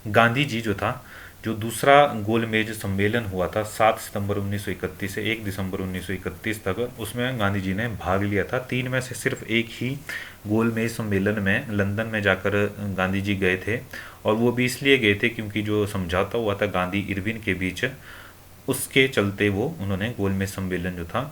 गांधी जी जो था, जो दूसरा गोलमेज सम्मेलन हुआ था 7 सितंबर 1931 से 1 दिसंबर 1931 तक, उसमें गांधी जी ने भाग लिया था। 3 में से सिर्फ एक ही गोलमेज सम्मेलन में लंदन में जाकर गांधी जी गए थे, और वो भी इसलिए गए थे क्योंकि जो समझौता हुआ था गांधी इरविन के बीच, उसके चलते वो उन्होंने गोलमेज सम्मेलन जो था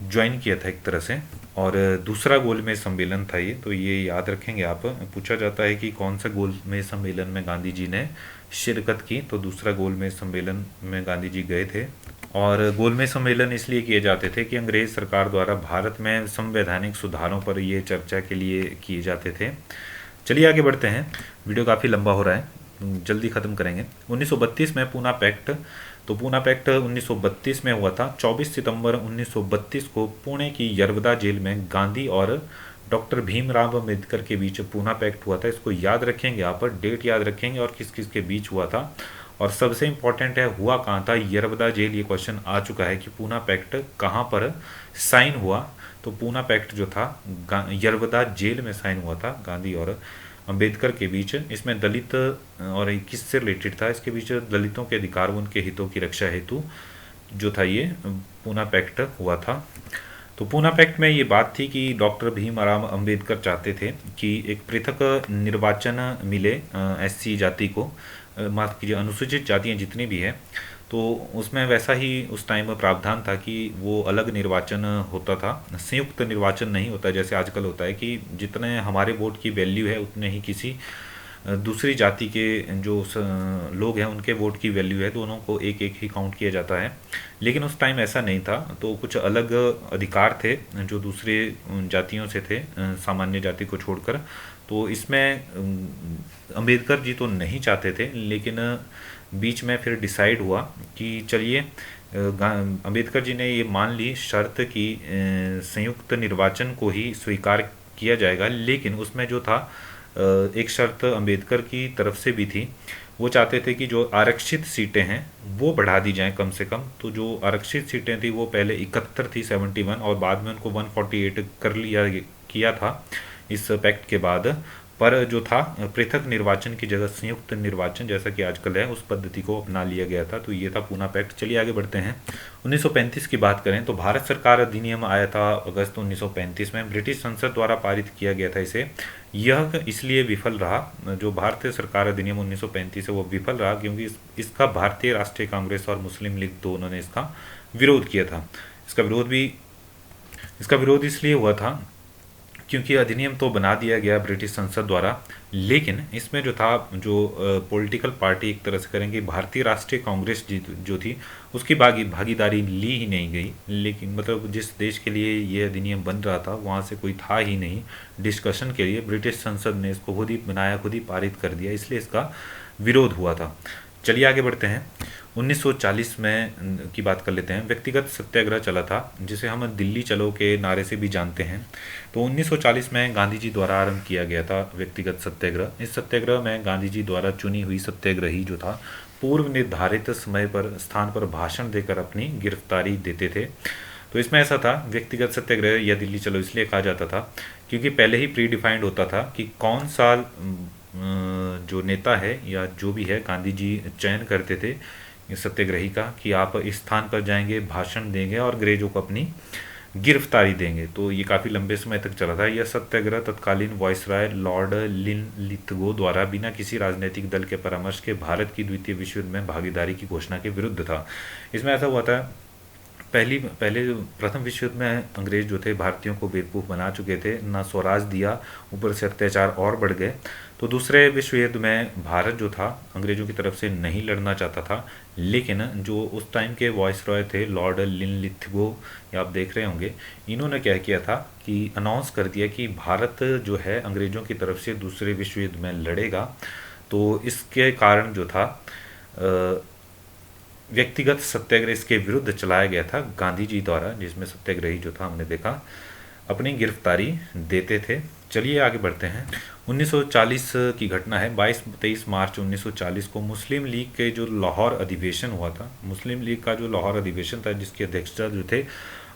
ज्वाइन किया था एक तरह से। और दूसरा गोलमेज सम्मेलन था ये, तो ये याद रखेंगे आप। पूछा जाता है कि कौन सा गोलमेज सम्मेलन में गांधी जी ने शिरकत की, तो दूसरा गोलमेज सम्मेलन में गांधी जी गए थे। और गोलमेज सम्मेलन इसलिए किए जाते थे कि अंग्रेज सरकार द्वारा भारत में संवैधानिक सुधारों पर ये चर्चा के लिए किए जाते थे। चलिए आगे बढ़ते हैं, वीडियो काफ़ी लंबा हो रहा है, जल्दी ख़त्म करेंगे। 1932 में पूना पैक्ट, तो पूना पैक्ट 1932 में हुआ था। 24 सितंबर 1932 को पुणे की यरवदा जेल में गांधी और डॉक्टर भीमराव अम्बेडकर के बीच पूना पैक्ट हुआ था। इसको याद रखेंगे आप, डेट याद रखेंगे और किस किस के बीच हुआ था। और सबसे इंपॉर्टेंट है हुआ कहाँ था, यरवदा जेल। ये क्वेश्चन आ चुका है कि पूना पैक्ट कहाँ पर साइन हुआ, तो पूना पैक्ट जो था यरवदा जेल में साइन हुआ था गांधी और अंबेडकर के बीच, इसमें दलित और किससे रिलेटेड था, इसके बीच दलितों के अधिकार व उनके हितों की रक्षा हेतु जो था ये पूना पैक्ट हुआ था। तो पूना पैक्ट में ये बात थी कि डॉक्टर भीमराव अंबेडकर चाहते थे कि एक पृथक निर्वाचन मिले एससी जाति को, माफ कीजिए अनुसूचित जातियां जितनी भी है, तो उसमें वैसा ही उस टाइम प्रावधान था कि वो अलग निर्वाचन होता था, संयुक्त निर्वाचन नहीं होता जैसे आजकल होता है कि जितने हमारे वोट की वैल्यू है उतने ही किसी दूसरी जाति के जो लोग हैं उनके वोट की वैल्यू है, दोनों को एक एक ही काउंट किया जाता है। लेकिन उस टाइम ऐसा नहीं था, तो कुछ अलग अधिकार थे जो दूसरे जातियों से थे, सामान्य जाति को छोड़कर। तो इसमें अंबेडकर जी तो नहीं चाहते थे, लेकिन बीच में फिर डिसाइड हुआ कि चलिए अंबेडकर जी ने ये मान ली शर्त कि संयुक्त निर्वाचन को ही स्वीकार किया जाएगा, लेकिन उसमें जो था एक शर्त अंबेडकर की तरफ से भी थी। वो चाहते थे कि जो आरक्षित सीटें हैं वो बढ़ा दी जाएं कम से कम। तो जो आरक्षित सीटें थी वो पहले 71 थी, 71, और बाद में उनको 148 कर लिया किया था इस पैक्ट के बाद। पर जो था पृथक निर्वाचन की जगह संयुक्त निर्वाचन जैसा कि आजकल है उस पद्धति को अपना लिया गया था। तो ये था पूना पैक्ट। चलिए आगे बढ़ते हैं। 1935 की बात करें तो भारत सरकार अधिनियम आया था अगस्त 1935 में, ब्रिटिश संसद द्वारा पारित किया गया था इसे। यह इसलिए विफल रहा, जो भारतीय सरकार अधिनियम 1935 है वो विफल रहा क्योंकि इसका भारतीय राष्ट्रीय कांग्रेस और मुस्लिम लीग दोनों ने इसका विरोध किया था। इसका विरोध इसलिए हुआ था क्योंकि अधिनियम तो बना दिया गया ब्रिटिश संसद द्वारा, लेकिन इसमें जो था जो पॉलिटिकल पार्टी एक तरह से करेंगे भारतीय राष्ट्रीय कांग्रेस जो थी उसकी भागीदारी ली ही नहीं गई। लेकिन मतलब जिस देश के लिए ये अधिनियम बन रहा था वहाँ से कोई था ही नहीं डिस्कशन के लिए, ब्रिटिश संसद ने इसको खुद ही बनाया, खुद ही पारित कर दिया, इसलिए इसका विरोध हुआ था। चलिए आगे बढ़ते हैं। 1940 में की बात कर लेते हैं। व्यक्तिगत सत्याग्रह चला था जिसे हम दिल्ली चलो के नारे से भी जानते हैं। तो 1940 में गांधी जी द्वारा आरंभ किया गया था व्यक्तिगत सत्याग्रह। इस सत्याग्रह में गांधी जी द्वारा चुनी हुई सत्याग्रही जो था पूर्व निर्धारित समय पर स्थान पर भाषण देकर अपनी गिरफ्तारी देते थे। तो इसमें ऐसा था, व्यक्तिगत सत्याग्रह या दिल्ली चलो इसलिए कहा जाता था क्योंकि पहले ही प्री डिफाइंड होता था कि कौन सा जो नेता है या जो भी है गांधी जी चयन करते थे सत्याग्रही का कि आप इस स्थान पर जाएंगे, भाषण देंगे और अंग्रेजों को अपनी गिरफ्तारी देंगे। तो ये काफ़ी लंबे समय तक चला था। यह सत्याग्रह तत्कालीन वायसराय लॉर्ड लिनलिथगो द्वारा बिना किसी राजनीतिक दल के परामर्श के भारत की द्वितीय विश्व युद्ध में भागीदारी की घोषणा के विरुद्ध था। इसमें ऐसा हुआ था, प्रथम विश्व युद्ध में अंग्रेज जो थे भारतीयों को बेवकूफ़ बना चुके थे, ना स्वराज दिया, ऊपर से अत्याचार और बढ़ गए। तो दूसरे विश्व युद्ध में भारत जो था अंग्रेजों की तरफ से नहीं लड़ना चाहता था, लेकिन जो उस टाइम के वॉइसरॉय थे लॉर्ड लिनलिथगो, ये आप देख रहे होंगे, इन्होंने क्या किया था कि अनाउंस कर दिया कि भारत जो है अंग्रेजों की तरफ से दूसरे विश्व युद्ध में लड़ेगा। तो इसके कारण जो था व्यक्तिगत सत्याग्रह इसके विरुद्ध चलाया गया था गांधी जी द्वारा, जिसमें सत्याग्रही जो था हमने देखा अपनी गिरफ्तारी देते थे। चलिए आगे बढ़ते हैं। 1940 की घटना है। 22-23 मार्च 1940 को मुस्लिम लीग के जो लाहौर अधिवेशन हुआ था, मुस्लिम लीग का जो लाहौर अधिवेशन था जिसकी अध्यक्षता जो थे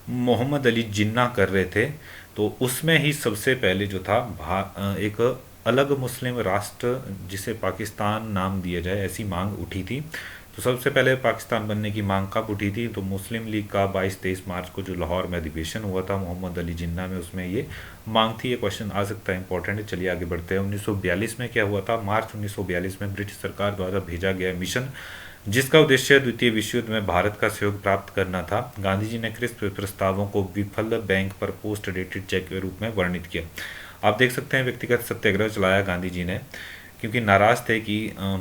मोहम्मद अली जिन्ना कर रहे थे, तो उसमें ही सबसे पहले जो था एक अलग मुस्लिम राष्ट्र जिसे पाकिस्तान नाम दिया जाए ऐसी मांग उठी थी। तो सबसे पहले पाकिस्तान बनने की मांग कब उठी थी? तो मुस्लिम लीग का 22-23 मार्च को जो लाहौर में अधिवेशन हुआ था मोहम्मद अली जिन्ना में, उसमें ये मांग थी। ये क्वेश्चन आ सकता है, इंपॉर्टेंट है। चलिए आगे बढ़ते हैं। 1942 में क्या हुआ था? मार्च 1942 में ब्रिटिश सरकार द्वारा भेजा गया मिशन जिसका उद्देश्य द्वितीय विश्व युद्ध में भारत का सहयोग प्राप्त करना था। गांधी जी ने क्रिस्प प्रस्तावों को विफल बैंक पर पोस्ट डेटेड चेक के रूप में वर्णित किया। आप देख सकते हैं व्यक्तिगत सत्याग्रह चलाया गांधी जी ने क्योंकि नाराज़ थे कि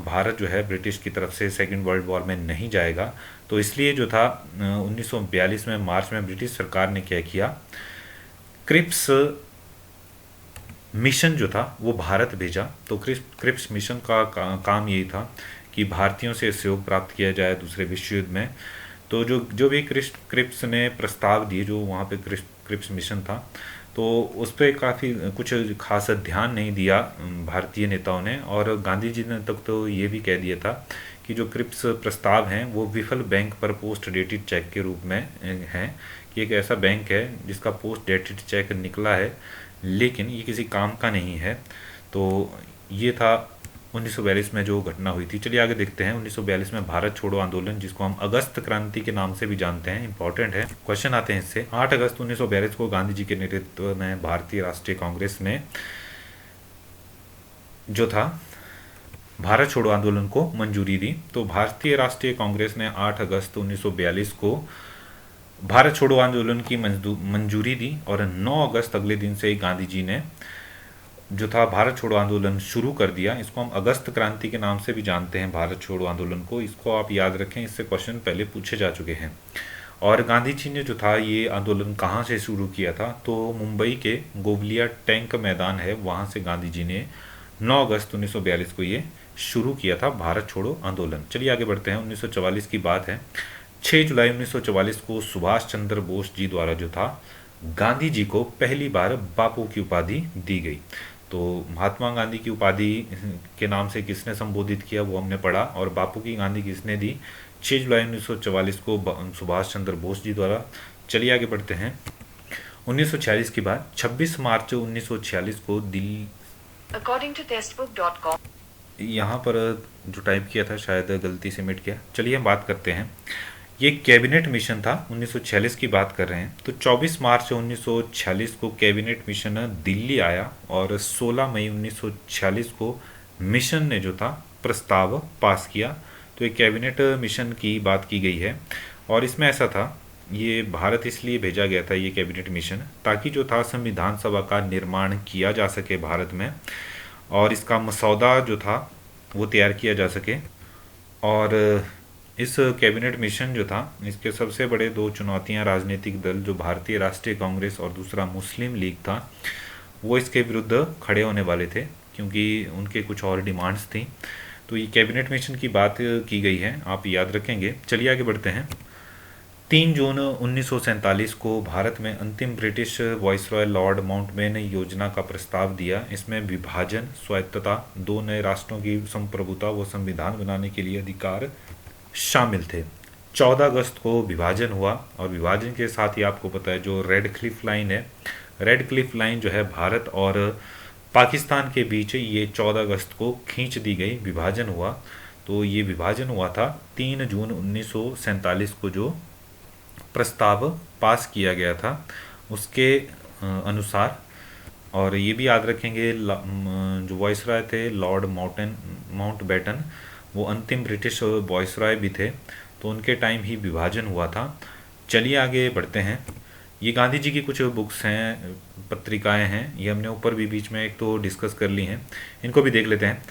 भारत जो है ब्रिटिश की तरफ से सेकेंड वर्ल्ड वॉर में नहीं जाएगा। तो इसलिए जो था 1942 में मार्च में ब्रिटिश सरकार ने क्या किया, क्रिप्स मिशन जो था वो भारत भेजा। तो क्रिप्स मिशन का काम यही था कि भारतीयों से सहयोग प्राप्त किया जाए दूसरे विश्व युद्ध में। तो जो भी क्रिप्स ने प्रस्ताव दिए, जो वहाँ पे क्रिप्स मिशन था, तो उस पर काफ़ी कुछ खास ध्यान नहीं दिया भारतीय नेताओं ने, और गांधी जी ने तक तो ये भी कह दिया था कि जो क्रिप्स प्रस्ताव हैं वो विफल बैंक पर पोस्ट डेटेड चेक के रूप में हैं, कि एक ऐसा बैंक है जिसका पोस्ट डेटेड चेक निकला है लेकिन ये किसी काम का नहीं है। तो ये था 1942 में जो घटना हुई थी। चलिए आगे देखते हैं। 1942 में भारत छोड़ो आंदोलन, जिसको हम अगस्त क्रांति के नाम से भी जानते हैं, इंपॉर्टेंट है, क्वेश्चन आते हैं इससे। 8 अगस्त 1942 को गांधी जी के नेतृत्व में भारतीय राष्ट्रीय कांग्रेस ने जो था भारत छोड़ो आंदोलन को मंजूरी दी। तो भारतीय राष्ट्रीय कांग्रेस ने 8 अगस्त 1942 को भारत छोड़ो आंदोलन की मंजूरी दी और 9 अगस्त अगले दिन से ही गांधी जी ने जो था भारत छोड़ो आंदोलन शुरू कर दिया। इसको हम अगस्त क्रांति के नाम से भी जानते हैं, भारत छोड़ो आंदोलन को। इसको आप याद रखें, इससे क्वेश्चन पहले पूछे जा चुके हैं। और गांधी जी ने जो था ये आंदोलन कहाँ से शुरू किया था, तो मुंबई के गोवलिया टैंक मैदान है, वहाँ से गांधी जी ने 9 अगस्त 1942 को ये शुरू किया था भारत छोड़ो आंदोलन। चलिए आगे बढ़ते हैं। 1944 की बात है। 6 जुलाई 1944 को सुभाष चंद्र बोस जी द्वारा जो था गांधी जी को पहली बार बापू की उपाधि दी गई। तो महात्मा गांधी की उपाधि के नाम से किसने संबोधित किया वो हमने पढ़ा, और बापू की गांधी किसने दी, 6 जुलाई 1944 को सुभाष चंद्र बोस जी द्वारा। चलिए आगे बढ़ते हैं। 1946 की बात, 26 मार्च 1946 को दिल्ली, According to testbook.com, यहाँ पर जो टाइप किया था शायद गलती से मिट गया। चलिए हम बात करते हैं। ये कैबिनेट मिशन था, 1946 की बात कर रहे हैं। तो 24 मार्च 1946 को कैबिनेट मिशन दिल्ली आया और 16 मई 1946 को मिशन ने जो था प्रस्ताव पास किया। तो एक कैबिनेट मिशन की बात की गई है और इसमें ऐसा था, ये भारत इसलिए भेजा गया था ये कैबिनेट मिशन, ताकि जो था संविधान सभा का निर्माण किया जा सके भारत में, और इसका मसौदा जो था वो तैयार किया जा सके। और इस कैबिनेट मिशन जो था, इसके सबसे बड़े 2 चुनौतियां राजनीतिक दल, जो भारतीय राष्ट्रीय कांग्रेस और दूसरा मुस्लिम लीग था, वो इसके विरुद्ध खड़े होने वाले थे, क्योंकि उनके कुछ और डिमांड्स थी। तो ये कैबिनेट मिशन की बात की गई है, आप याद रखेंगे। चलिए आगे बढ़ते हैं। 3 जून 1947 को भारत में अंतिम ब्रिटिश वाइसरॉय लॉर्ड माउंटबेटन ने योजना का प्रस्ताव दिया। इसमें विभाजन, स्वायत्तता, 2 नए राष्ट्रों की संप्रभुता व संविधान बनाने के लिए अधिकार शामिल थे। 14 अगस्त को विभाजन हुआ और विभाजन के साथ ही आपको पता है जो रेड क्लिफ लाइन है, रेड क्लिफ लाइन जो है भारत और पाकिस्तान के बीच, ये 14 अगस्त को खींच दी गई, विभाजन हुआ। तो ये विभाजन हुआ था 3 जून 1947 को, जो प्रस्ताव पास किया गया था उसके अनुसार। और ये भी याद रखेंगे जो वाइसरॉय थे लॉर्ड माउंटबेटन, वो अंतिम ब्रिटिश वाइसरॉय भी थे, तो उनके टाइम ही विभाजन हुआ था। चलिए आगे बढ़ते हैं। ये गांधी जी की कुछ बुक्स हैं, पत्रिकाएं हैं, ये हमने ऊपर भी बीच में एक तो डिस्कस कर ली हैं, इनको भी देख लेते हैं।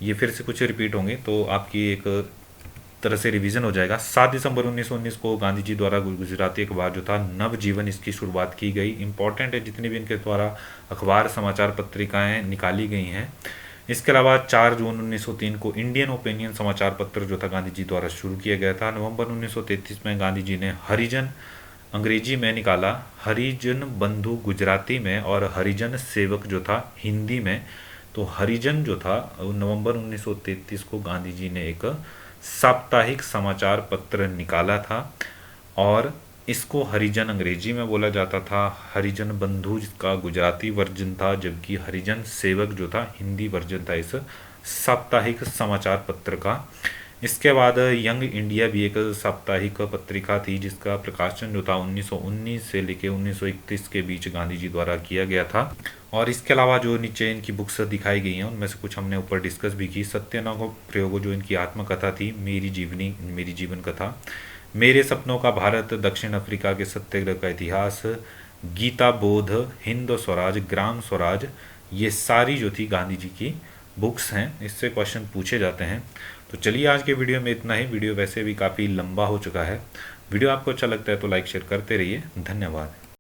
ये फिर से कुछ रिपीट होंगे तो आपकी एक तरह से रिवीजन हो जाएगा। 7 दिसंबर 1919 को गांधी जी द्वारा गुजराती अखबार जो था नवजीवन, इसकी शुरुआत की गई। इंपॉर्टेंट है जितनी भी इनके द्वारा अखबार समाचार पत्रिकाएं निकाली गई हैं। इसके अलावा 4 जून 1903 को इंडियन ओपिनियन समाचार पत्र जो था गांधी जी द्वारा शुरू किया गया था। नवंबर 1933 में गांधी जी ने हरिजन अंग्रेजी में निकाला, हरिजन बंधु गुजराती में और हरिजन सेवक जो था हिंदी में। तो हरिजन जो था नवंबर 1933 को गांधी जी ने एक साप्ताहिक समाचार पत्र निकाला था और इसको हरिजन अंग्रेजी में बोला जाता था, हरिजन बंधु जिसका गुजराती वर्जन था, जबकि हरिजन सेवक जो था हिंदी वर्जन था इस साप्ताहिक समाचार पत्र का। इसके बाद यंग इंडिया भी एक साप्ताहिक पत्रिका थी जिसका प्रकाशन जो था 1919 से लेकर 1931 के बीच गांधी जी द्वारा किया गया था। और इसके अलावा जो नीचे इनकी बुक्स दिखाई गई हैं उनमें से कुछ हमने ऊपर डिस्कस भी की। सत्यनारायण प्रयोग जो इनकी आत्मकथा थी, मेरी जीवन कथा, मेरे सपनों का भारत, दक्षिण अफ्रीका के सत्याग्रह का इतिहास, गीता बोध, हिंद स्वराज, ग्राम स्वराज, ये सारी जो थी गांधी जी की बुक्स हैं, इससे क्वेश्चन पूछे जाते हैं। तो चलिए आज के वीडियो में इतना ही। वीडियो वैसे भी काफ़ी लंबा हो चुका है। वीडियो आपको अच्छा लगता है तो लाइक शेयर करते रहिए। धन्यवाद।